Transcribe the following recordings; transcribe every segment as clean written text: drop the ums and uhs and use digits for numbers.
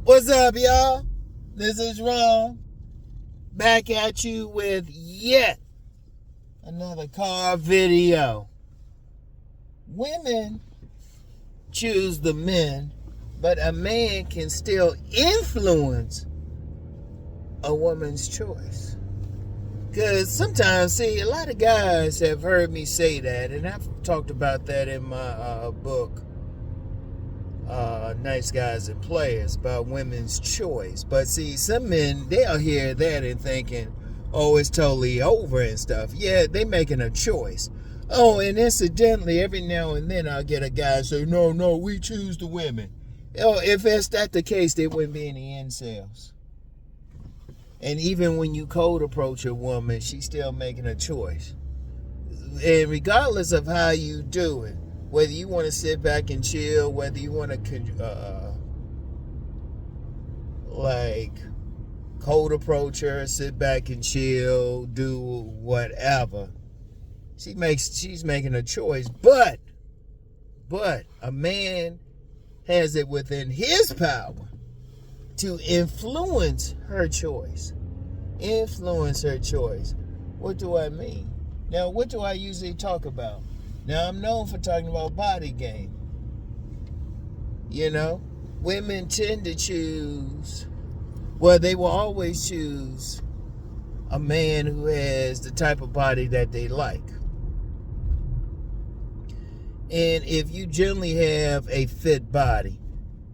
What's up, y'all? This is Rom, back at you with yet another car video. Women choose the men, but a man can still influence a woman's choice. Because sometimes, see, a lot of guys have heard me say that, and I've talked about that in my book, Nice Guys and Players, about women's choice. But see, some men, they'll hear that and thinking, oh, it's totally over and stuff. Yeah, they making a choice. Oh, and incidentally, every now and then I'll get a guy say, no, we choose the women. Oh, if that's the case, there wouldn't be any incels. And even when you cold approach a woman, she's still making a choice. And regardless of how you do it, whether you want to sit back and chill, whether you want to cold approach her, sit back and chill, do whatever, she's making a choice. But a man has it within his power to influence her choice. What do I mean? Now, what do I usually talk about? Now, I'm known for talking about body game. You know, women tend to choose, well, they will always choose a man who has the type of body that they like. And if you generally have a fit body,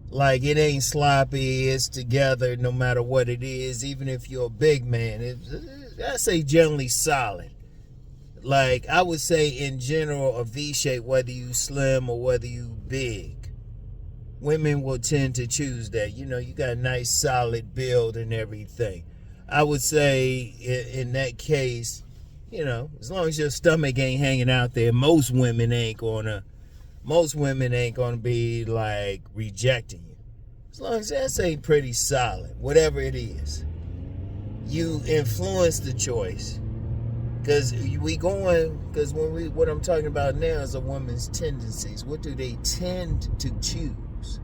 like it ain't sloppy, it's together no matter what it is, even if you're a big man, I say generally solid. Like, I would say in general a V shape, whether you slim or whether you big. Women will tend to choose that. You know, you got a nice solid build and everything. I would say in that case, you know, as long as your stomach ain't hanging out there, most women ain't gonna be like rejecting you. As long as that ain't pretty solid, whatever it is, you influence the choice. Because what I'm talking about now is a woman's tendencies. What do they tend to choose?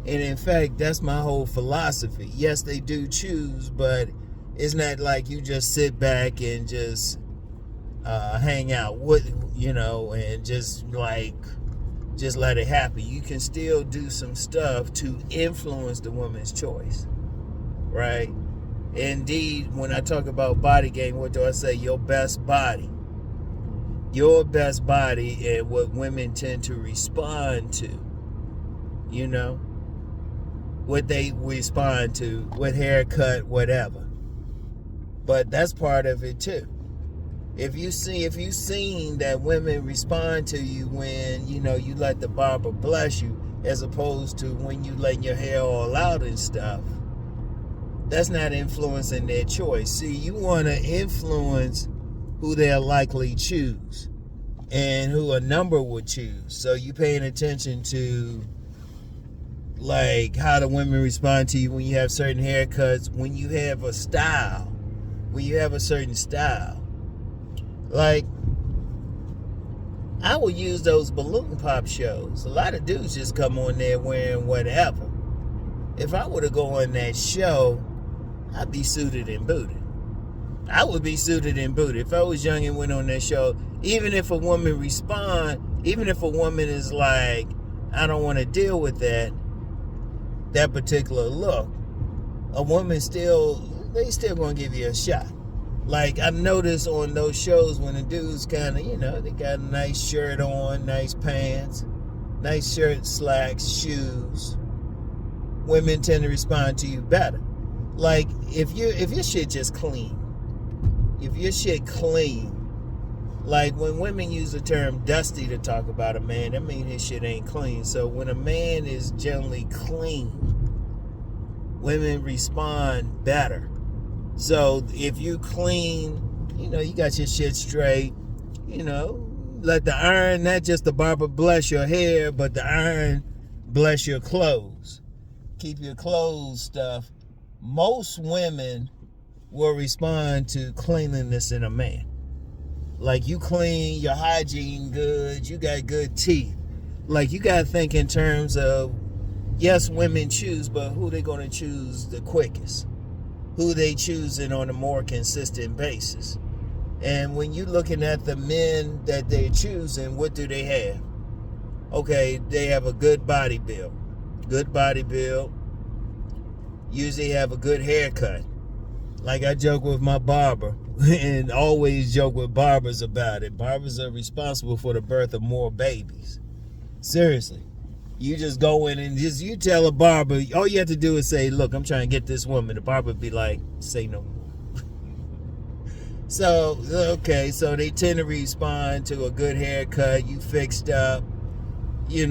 And in fact, that's my whole philosophy. Yes, they do choose, but it's not like you just sit back and just hang out with, and just let it happen. You can still do some stuff to influence the woman's choice, right? Indeed, when I talk about body game, what do I say? Your best body and what women tend to respond to, what they respond to, what haircut, whatever. But that's part of it too. If you've seen that women respond to you when, you let the barber bless you, as opposed to when you let your hair all out and stuff, that's not influencing their choice. See, you want to influence who they'll likely choose and who a number would choose. So you paying attention to like how the women respond to you when you have certain haircuts, when you have a style, when you have a certain style. Like, I would use those balloon pop shows. A lot of dudes just come on there wearing whatever. If I were to go on that show, I'd be suited and booted. I would be suited and booted. If I was young and went on that show, even if a woman is like, I don't want to deal with that particular look, a woman still going to give you a shot. Like, I've noticed on those shows when the dudes kind of, they got a nice shirt on, nice pants, nice shirt, slacks, shoes, women tend to respond to you better. Like, if your shit just clean, like when women use the term dusty to talk about a man, that means his shit ain't clean. So when a man is generally clean, women respond better. So if you clean, you got your shit straight, let the iron, not just the barber bless your hair, but the iron bless your clothes. Keep your clothes stuff. Most women will respond to cleanliness in a man. Like, you clean, your hygiene good, you got good teeth. Like, you got to think in terms of Yes, women choose, but who they going to choose the quickest? Who they choosing on a more consistent basis? And when you're looking at the men that they're choosing, what do they have? Okay, they have a good body build. Good body build. Usually have a good haircut. Like I joke with my barber, and always joke with barbers about it. Barbers are responsible for the birth of more babies. Seriously. You just go in and you tell a barber, all you have to do is say, look, I'm trying to get this woman. The barber would be like, say no more. So, okay, so they tend to respond to a good haircut. You fixed up, you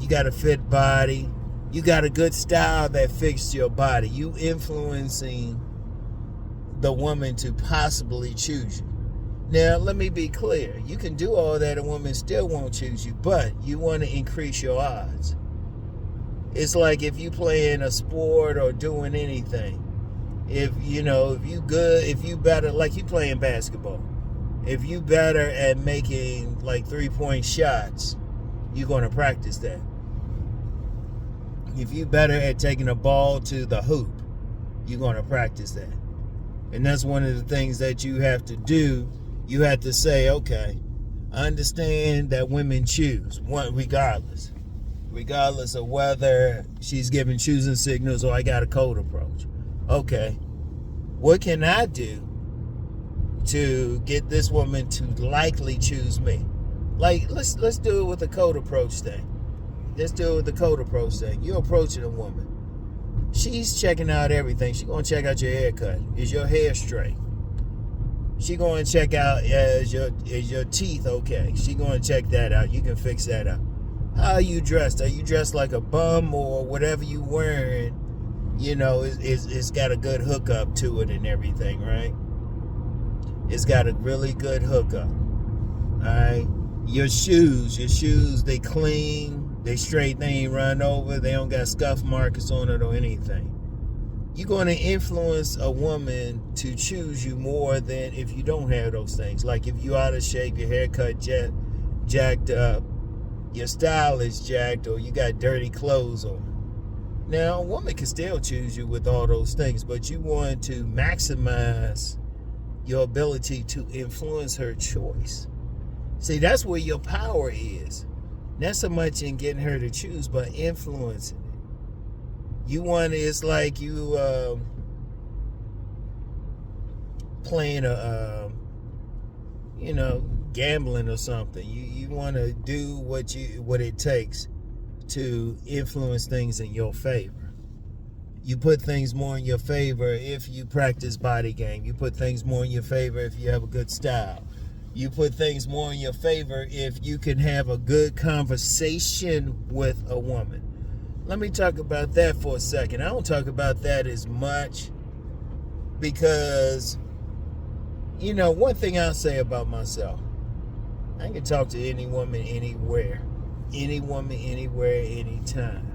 got a fit body. You got a good style that fits your body. You influencing the woman to possibly choose you. Now, let me be clear. You can do all that, a woman still won't choose you, but you want to increase your odds. It's like if you playing a sport or doing anything. If you better, like you playing basketball. If you better at making like 3-point shots, you're going to practice that. If you better at taking a ball to the hoop, you're going to practice that. And that's one of the things that you have to do. You have to say, okay, I understand that women choose, regardless of whether she's giving choosing signals or I got a cold approach. Okay, what can I do to get this woman to likely choose me? Like, let's do it with the code approach thing. Let's do it with the code approach thing. You're approaching a woman. She's checking out everything. She's going to check out your haircut. Is your hair straight? She's going to check out, is your teeth okay? She's going to check that out. You can fix that up. How are you dressed? Are you dressed like a bum or whatever you wearing? It's got a good hookup to it and everything, right? It's got a really good hookup. All right? Your shoes, they clean, they straight, they ain't run over, they don't got scuff marks on it or anything. You're going to influence a woman to choose you more than if you don't have those things. Like if you out of shape, your haircut jacked up, your style is jacked, or you got dirty clothes on. Now, a woman can still choose you with all those things, but you want to maximize your ability to influence her choice. See, that's where your power is. Not so much in getting her to choose, but influencing it. It's like you playing gambling or something. You want to do what it takes to influence things in your favor. You put things more in your favor if you practice body game. You put things more in your favor if you have a good style. You put things more in your favor if you can have a good conversation with a woman. Let me talk about that for a second. I don't talk about that as much because, one thing I'll say about myself, I can talk to any woman anywhere. Any woman anywhere, anytime.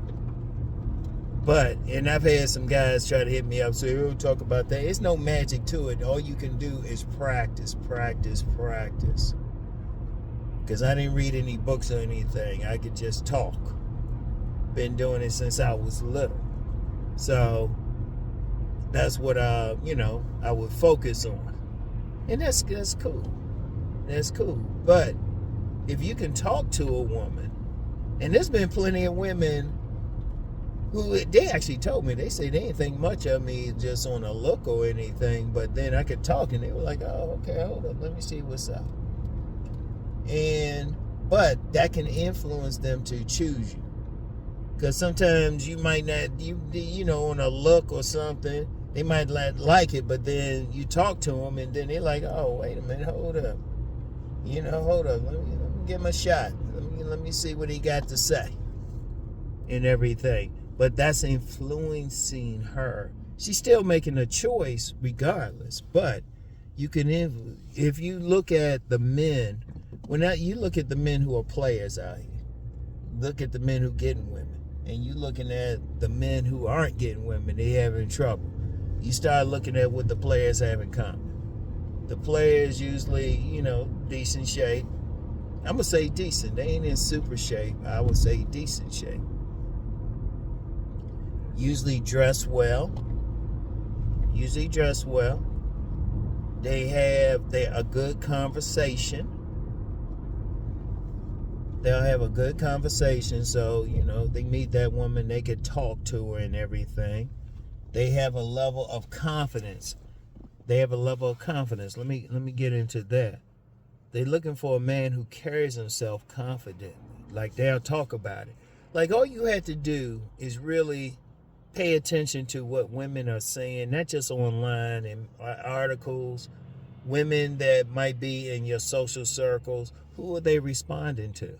And I've had some guys try to hit me up, so we'll talk about that. It's no magic to it. All you can do is practice. Because I didn't read any books or anything. I could just talk. Been doing it since I was little. So that's what I would focus on. And that's cool. That's cool. But if you can talk to a woman, and there's been plenty of women who, they actually told me, they say they didn't think much of me just on a look or anything, but then I could talk and they were like, oh, okay, hold up, let me see what's up. But that can influence them to choose you. Because sometimes you might not, on a look or something, they might not like it, but then you talk to them and then they're like, oh, wait a minute, hold up. Hold up, let me give him a shot. Let me see what he got to say and everything. But that's influencing her. She's still making a choice regardless. But you can, if you look at the men, you look at the men who are players out here, look at the men who getting women, and you looking at the men who aren't getting women, they having trouble. You start looking at what the players have in common. The players usually, decent shape. I'm going to say decent. They ain't in super shape. I would say decent shape. usually dress well. They have a good conversation. They'll have a good conversation, so they meet that woman, they could talk to her and everything. They have a level of confidence. Let me get into that. They're looking for a man who carries himself confidently. Like, they'll talk about it. Like, all you have to do is really pay attention to what women are saying, not just online and articles. Women that might be in your social circles, who are they responding to?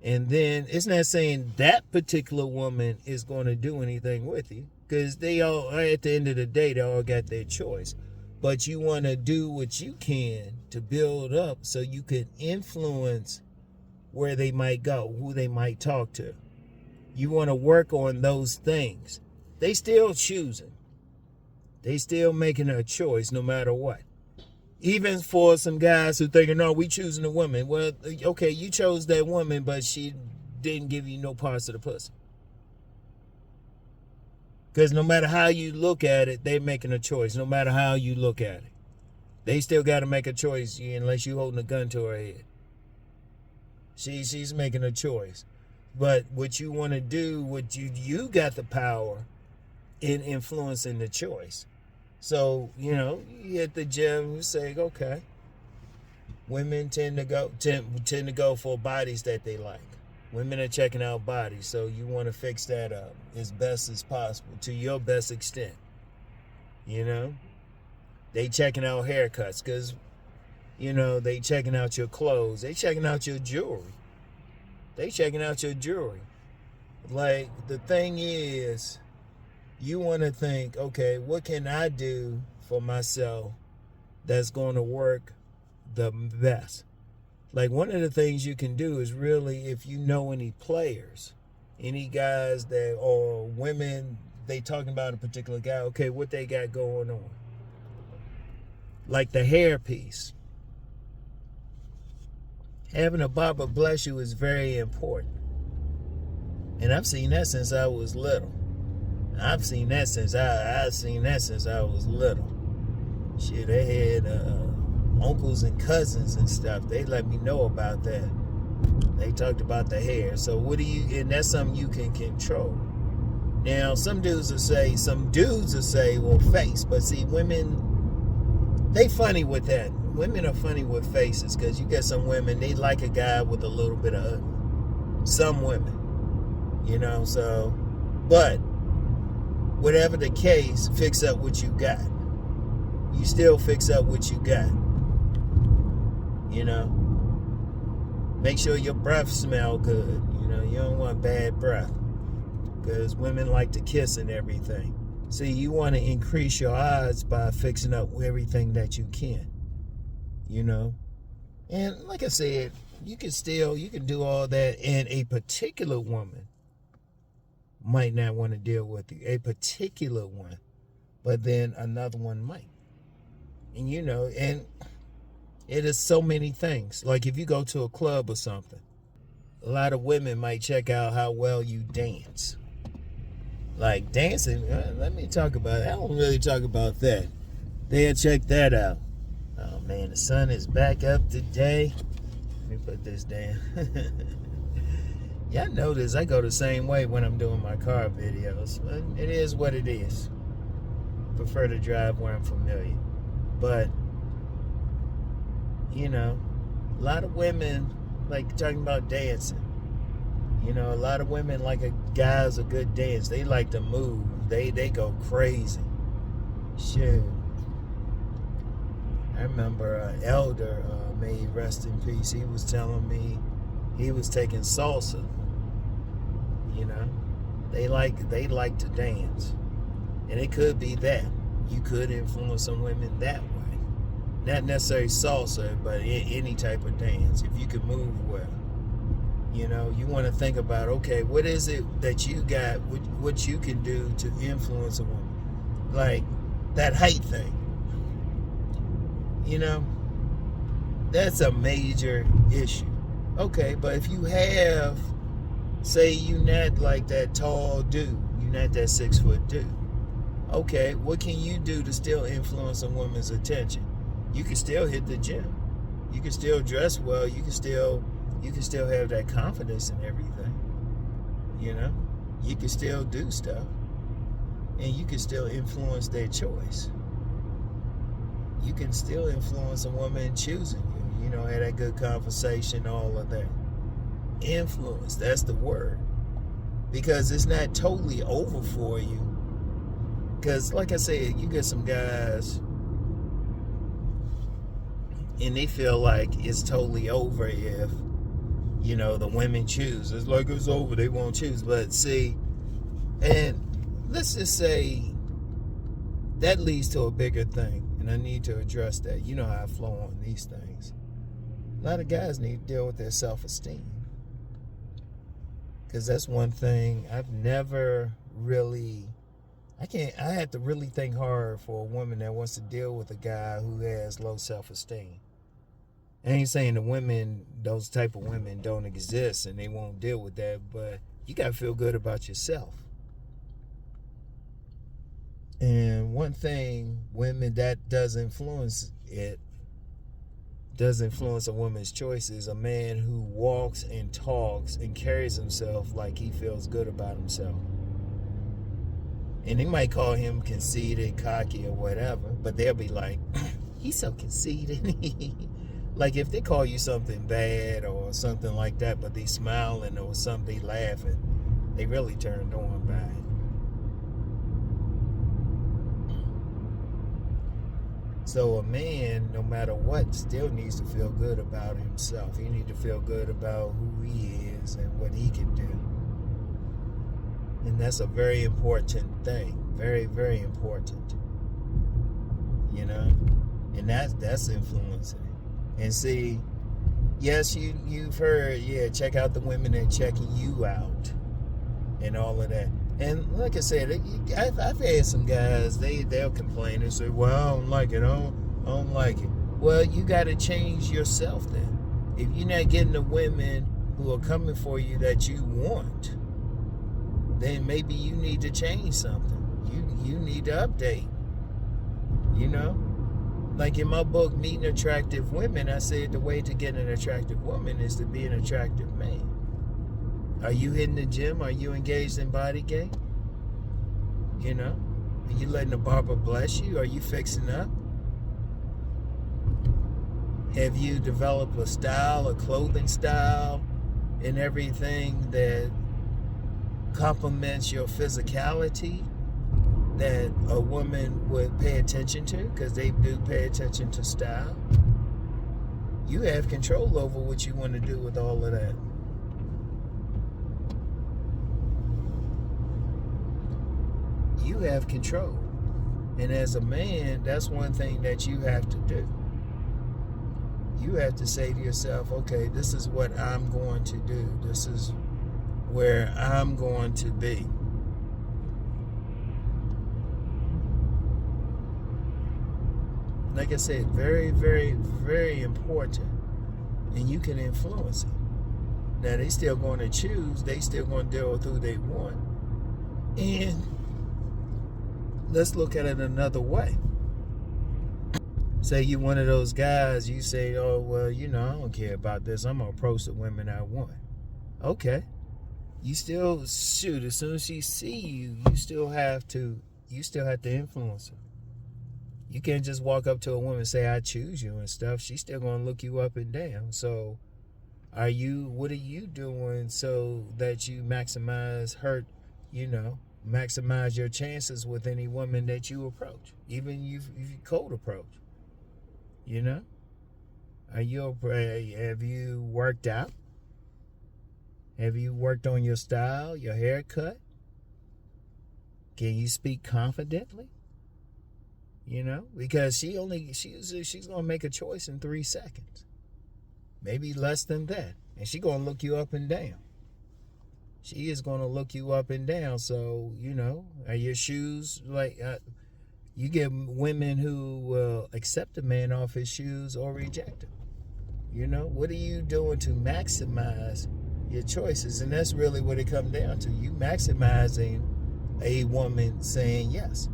And then it's not saying that particular woman is going to do anything with you, because they all, at the end of the day, they all got their choice. But you want to do what you can to build up so you can influence where they might go, who they might talk to. You want to work on those things. They still choosing. They still making a choice no matter what. Even for some guys who thinking, no, we choosing a woman. Well, okay, you chose that woman, but she didn't give you no parts of the pussy. Because no matter how you look at it, they're making a choice. No matter how you look at it. They still got to make a choice unless you're holding a gun to her head. She's making a choice. But what you want to do, you got the power in influencing the choice. So, you hit the gym, you say, okay, women tend to go for bodies that they like. Women are checking out bodies, so you want to fix that up as best as possible, to your best extent. They checking out haircuts because, they checking out your clothes. They checking out your jewelry. Like, the thing is, you want to think, okay, what can I do for myself that's going to work the best? Like, one of the things you can do is really, if you know any players, any guys that, or women, they talking about a particular guy, okay, what they got going on. Like the hair piece. Having a barber bless you is very important. And I've seen that since I was little. I've seen that since I was little. Shit, they had uncles and cousins and stuff. They let me know about that. They talked about the hair. So and that's something you can control. Now, some dudes will say, well, face. But see, women, they funny with that. Women are funny with faces, because you get some women, they like a guy with a little bit of ugly. Some women. But whatever the case, fix up what you got. You still fix up what you got. Make sure your breath smell good. You don't want bad breath, because women like to kiss and everything. See, you want to increase your odds by fixing up everything that you can. And like I said, you can do all that, and a particular woman might not want to deal with you. A particular one. But then another one might. And and it is so many things. Like, if you go to a club or something, a lot of women might check out how well you dance. Like, dancing, let me talk about it. I don't really talk about that. They'll check that out. Oh man, the sun is back up today. Let me put this down. Y'all notice I go the same way when I'm doing my car videos. It is what it is. Prefer to drive where I'm familiar. But, a lot of women like talking about dancing. A lot of women like a guy's a good dance. They like to move. They go crazy. Shit. I remember an elder, may he rest in peace, he was telling me he was taking salsa. They like to dance. And it could be that. You could influence some women that way. Not necessarily salsa, but any type of dance. If you can move well. You want to think about, okay, what is it that you got, what you can do to influence a woman? Like that height thing. That's a major issue. Okay, but if you have, say you not like that tall dude, not that 6-foot dude. Okay, what can you do to still influence a woman's attention? You can still hit the gym. You can still dress well. You can still have that confidence in everything. You know, you can still do stuff, and you can still influence their choice. You can still influence a woman choosing you. You know, have that good conversation, all of that. Influence, that's the word. Because it's not totally over for you. Because, like I said, you get some guys and they feel like it's totally over if, you know, the women choose. It's like it's over, they won't choose. But see, and let's just say that leads to a bigger thing. And I need to address that. You know how I flow on these things. A lot of guys need to deal with their self-esteem. Because that's one thing I've never really... I have to really think hard for a woman that wants to deal with a guy who has low self-esteem. I ain't saying the women, those type of women don't exist and they won't deal with that, but you got to feel good about yourself. And one thing, women, that does influence a woman's choices. A man who walks and talks and carries himself like he feels good about himself. And they might call him conceited, cocky, or whatever, but they'll be like, he's so conceited. Like if they call you something bad or something like that, but they smiling or something, they laughing, they really turned on by it. So a man, no matter what, still needs to feel good about himself. He needs to feel good about who he is and what he can do. And that's a very important thing. Very, very important. You know? And that's influencing it. And see, yes, you've heard, yeah, check out the women that checking you out and all of that. And like I said, I've had some guys, they'll complain and say, well, I don't like it. I don't like it. Well, you got to change yourself then. If you're not getting the women who are coming for you that you want, then maybe you need to change something. You need to update. You know? Like in my book, Meeting Attractive Women, I said the way to get an attractive woman is to be an attractive man. Are you hitting the gym? Are you engaged in body game? You know? Are you letting the barber bless you? Are you fixing up? Have you developed a style, a clothing style, and everything that complements your physicality that a woman would pay attention to? Because they do pay attention to style. You have control over what you want to do with all of that. You have control. And as a man, that's one thing that you have to do. You have to say to yourself, okay, this is what I'm going to do. This is where I'm going to be. Like I said, very, very, very important. And you can influence it. Now, they still going to choose. They still going to deal with who they want. And let's look at it another way. Say you're one of those guys, you say, oh, well, you know, I don't care about this. I'm going to approach the women I want. Okay. You still, shoot, as soon as she see you, you still have to influence her. You can't just walk up to a woman and say, I choose you and stuff. She's still going to look you up and down. So what are you doing so that you maximize maximize your chances with any woman that you approach, even if you cold approach? You know, have you worked out? Have you worked on your style, your haircut? Can you speak confidently? You know, because she's gonna make a choice in 3 seconds, maybe less than that, and she's gonna look you up and down. She is gonna look you up and down. So you know, are your shoes like? You get women who will accept a man off his shoes or reject him. You know, what are you doing to maximize your choices? And that's really what it comes down to. You maximizing a woman saying yes.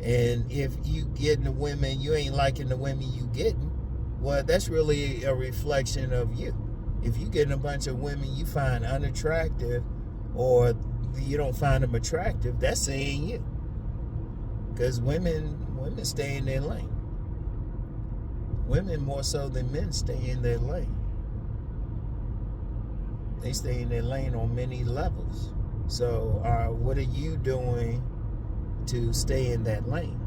And if you getting the women, you ain't liking the women you getting, well, that's really a reflection of you. If you getting a bunch of women you find unattractive, or you don't find them attractive, that's saying you. Because women stay in their lane. Women more so than men stay in their lane. They stay in their lane on many levels. So what are you doing to stay in that lane?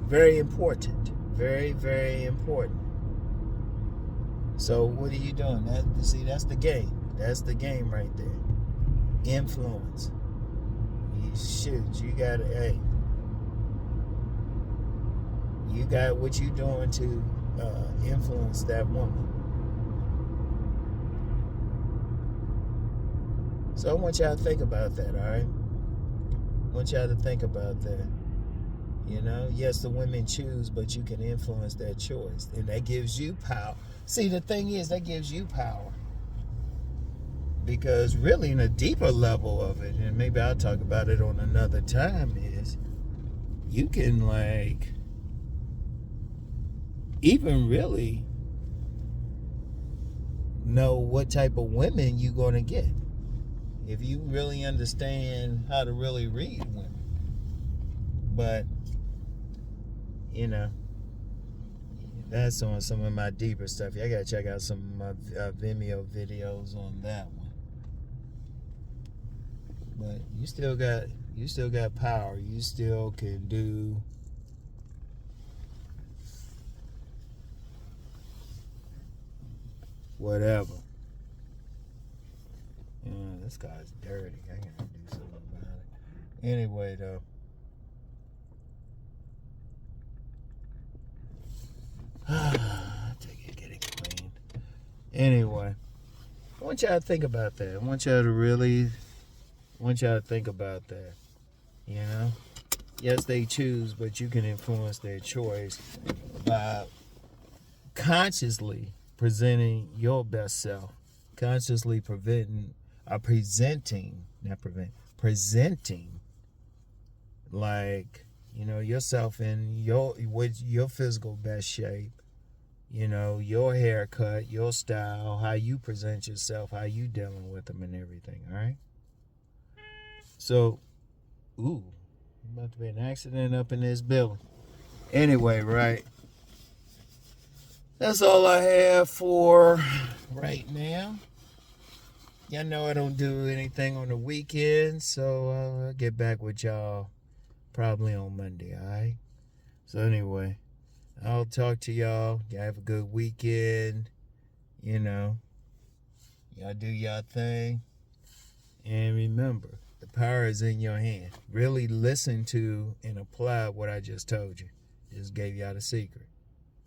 Very important. Very, very important. So what are you doing? That's the game. That's the game right there. Influence. You got you got what you doing to influence that woman. So I want y'all to think about that, all right? I want y'all to think about that. You know, yes, the women choose, but you can influence that choice. And that gives you power. See, the thing is, that gives you power. Because really, in a deeper level of it, and maybe I'll talk about it on another time, is you can, like, even really know what type of women you're going to get. If you really understand how to really read women. But, you know, that's on some of my deeper stuff. I gotta check out some of my Vimeo videos on that one. But you still got power. You still can do whatever. This guy's dirty. I gotta do something about it. Anyway, though. Take it, get it clean. Anyway, I want y'all to think about that. I want y'all to think about that. You know? Yes, they choose, but you can influence their choice by consciously presenting your best self. Consciously presenting like, you know, yourself in your physical best shape. You know, your haircut, your style, how you present yourself, how you dealing with them and everything, all right? So, about to be an accident up in this building. Anyway, right? That's all I have for right now. Y'all know I don't do anything on the weekend, so I'll get back with y'all probably on Monday, all right? So anyway, I'll talk to y'all. Y'all have a good weekend. You know, y'all do y'all thing. And remember, the power is in your hand. Really listen to and apply what I just told you. Just gave y'all the secret.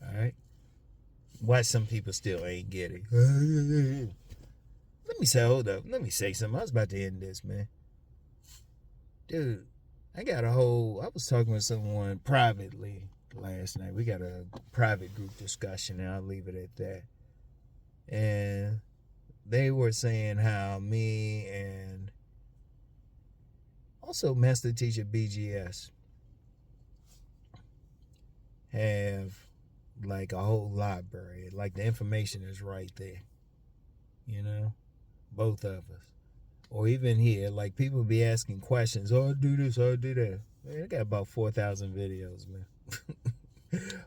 All right? Why some people still ain't getting. Hold up. Let me say something. I was about to end this, man. Dude, I was talking with someone privately last night. We got a private group discussion, and I'll leave it at that. And they were saying how me and also Master Teacher BGS have like a whole library. Like the information is right there. You know? Both of us. Or even here, like people be asking questions. Oh, I do this, oh, I do that. Man, I got about 4,000 videos, man.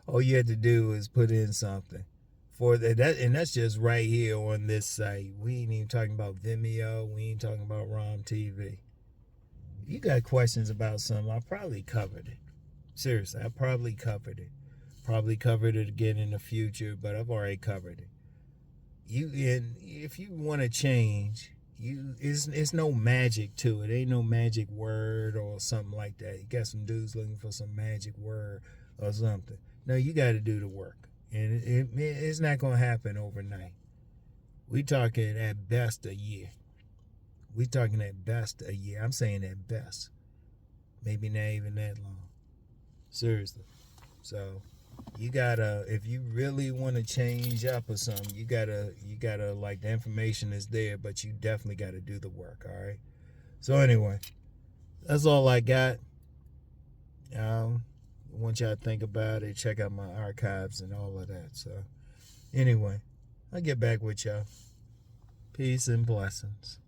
All you had to do is put in something. For that, and that's just right here on this site. We ain't even talking about Vimeo. We ain't talking about Rom TV. If you got questions about something, I probably covered it. Seriously, I probably covered it. Probably covered it again in the future, but I've already covered it. If you want to change, it's no magic to it. Ain't no magic word or something like that. You got some dudes looking for some magic word or something. No, you got to do the work, and it's not gonna happen overnight. We talking at best a year. I'm saying at best, maybe not even that long. Seriously. So You gotta, if you really want to change up or something, you gotta like, the information is there, but you definitely gotta do the work. All right. So anyway, that's all I got. I want y'all to think about it. Check out my archives and all of that. So anyway, I'll get back with y'all. Peace and blessings.